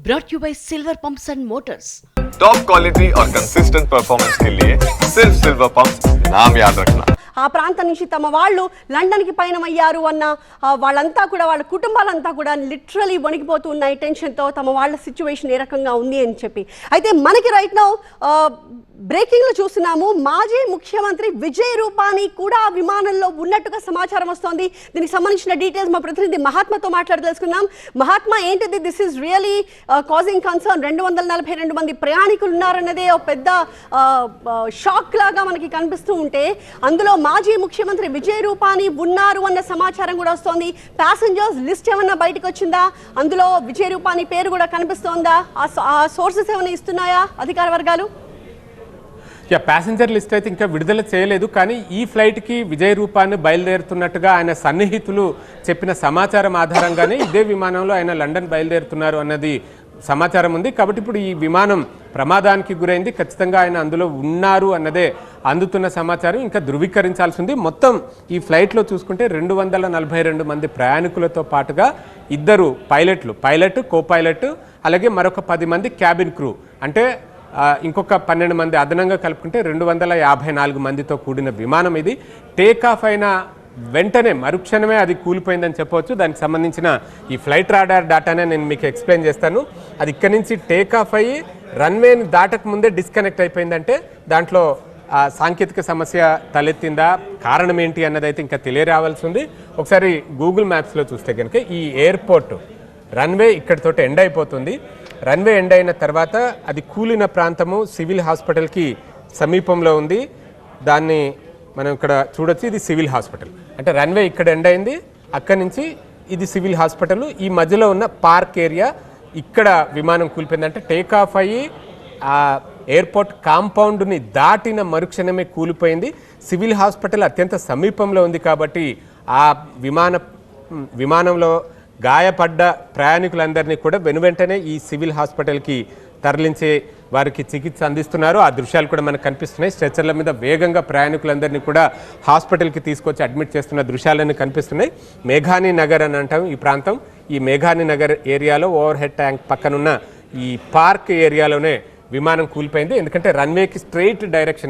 brought you by Silver Pumps and Motors. Top quality और consistent performance के लिए सिर्फ सिल्वर पंप्स नाम याद रखना. ఆ ప్రాంతం నుంచి తమ వాళ్ళు లండన్కి పయనమయ్యారు అన్న వాళ్ళంతా కూడా వాళ్ళ కుటుంబాలంతా కూడా లిటరలీ వణికిపోతూ ఉన్నాయి టెన్షన్తో తమ వాళ్ళ సిచ్యువేషన్ ఏ రకంగా ఉంది అని చెప్పి. అయితే మనకి రైట్ నౌ బ్రేకింగ్లో చూస్తున్నాము, మాజీ ముఖ్యమంత్రి విజయ్ రూపానీ కూడా విమానంలో ఉన్నట్టుగా సమాచారం వస్తోంది. దీనికి సంబంధించిన డీటెయిల్స్ మా ప్రతినిధి మహాత్మాతో మాట్లాడి తెలుసుకున్నాం. మహాత్మా, ఏంటిది? This is really causing concern. 242 మంది ప్రయాణికులు ఉన్నారన్నదే ఒక పెద్ద షాక్ లాగా మనకి కనిపిస్తూ ఉంటే అందులో మాజీ ముఖ్యమంత్రి విజయ్ రూపానీ ఉన్నారు అన్న సమాచారం కూడా వస్తోంది. ప్యాసింజర్స్ లిస్ట్ ఏమన్నా బయటకు వచ్చిందా? అందులో విజయ్ రూపానీ పేరు కూడా కనిపిస్తోందా? ఆ సోర్సెస్ ఏమైనా ఇస్తున్నాయా అధికార వర్గాలు? ప్యాసింజర్ లిస్ట్ అయితే ఇంకా విడుదల చేయలేదు, కానీ ఈ ఫ్లైట్కి విజయ్ రూపానీ బయలుదేరుతున్నట్టుగా ఆయన సన్నిహితులు చెప్పిన సమాచారం ఆధారంగానే ఇదే విమానంలో ఆయన లండన్ బయలుదేరుతున్నారు అన్నది సమాచారం ఉంది. కాబట్టి ఇప్పుడు ఈ విమానం ప్రమాదానికి గురైంది, ఖచ్చితంగా ఆయన అందులో ఉన్నారు అన్నదే అందుతున్న సమాచారం. ఇంకా ధృవీకరించాల్సి ఉంది. మొత్తం ఈ ఫ్లైట్లో చూసుకుంటే 242 మంది ప్రయాణికులతో పాటుగా 2 పైలట్ కో పైలట్, అలాగే మరొక 10 మంది క్యాబిన్ క్రూ, అంటే ఇంకొక 12 మంది అదనంగా కలుపుకుంటే 254 మందితో కూడిన విమానం ఇది. టేక్ ఆఫ్ అయిన వెంటనే మరుక్షణమే అది కూలిపోయిందని చెప్పవచ్చు. దానికి సంబంధించిన ఈ ఫ్లైట్ రాడార్ డాటానే నేను మీకు ఎక్స్ప్లెయిన్ చేస్తాను. అది ఇక్కడి నుంచి టేక్ ఆఫ్ అయ్యి రన్వేని దాటక ముందే డిస్కనెక్ట్ అయిపోయిందంటే దాంట్లో సాంకేతిక సమస్య తలెత్తిందా, కారణం ఏంటి అన్నది అయితే ఇంకా తెలియరావాల్సి ఉంది. ఒకసారి గూగుల్ మ్యాప్స్లో చూస్తే కనుక ఈ ఎయిర్పోర్ట్ రన్వే ఇక్కడితోటి ఎండ్ అయిపోతుంది. రన్వే ఎండ్ అయిన తర్వాత అది కూలిన ప్రాంతము సివిల్ హాస్పిటల్కి సమీపంలో ఉంది. దాన్ని మనం ఇక్కడ చూడొచ్చు. ఇది సివిల్ హాస్పిటల్, అంటే రన్వే ఇక్కడ ఎండ్ అయింది, అక్కడి నుంచి ఇది సివిల్ హాస్పిటల్. ఈ మధ్యలో ఉన్న పార్క్ ఏరియా, ఇక్కడ విమానం కూలిపోయింది. అంటే టేక్ ఆఫ్ అయ్యి ఆ ఎయిర్పోర్ట్ కాంపౌండ్ని దాటిన మరుక్షణమే కూలిపోయింది. సివిల్ హాస్పిటల్ అత్యంత సమీపంలో ఉంది కాబట్టి ఆ విమానంలో గాయపడ్డ ప్రయాణికులందరినీ కూడా వెనువెంటనే ఈ సివిల్ హాస్పిటల్కి తరలించే వారికి చికిత్స అందిస్తున్నారు. ఆ దృశ్యాలు కూడా మనకు కనిపిస్తున్నాయి. స్ట్రెచర్ల మీద వేగంగా ప్రయాణికులందరినీ కూడా హాస్పిటల్కి తీసుకొచ్చి అడ్మిట్ చేస్తున్న దృశ్యాలన్నీ కనిపిస్తున్నాయి. మేఘాని నగర్ అని అంటాం ఈ ప్రాంతం. ఈ మేఘాని నగర్ ఏరియాలో ఓవర్ హెడ్ ట్యాంక్ పక్కనున్న ఈ పార్క్ ఏరియాలోనే విమానం కూలిపోయింది. ఎందుకంటే రన్వేకి స్ట్రెయిట్ డైరెక్షన్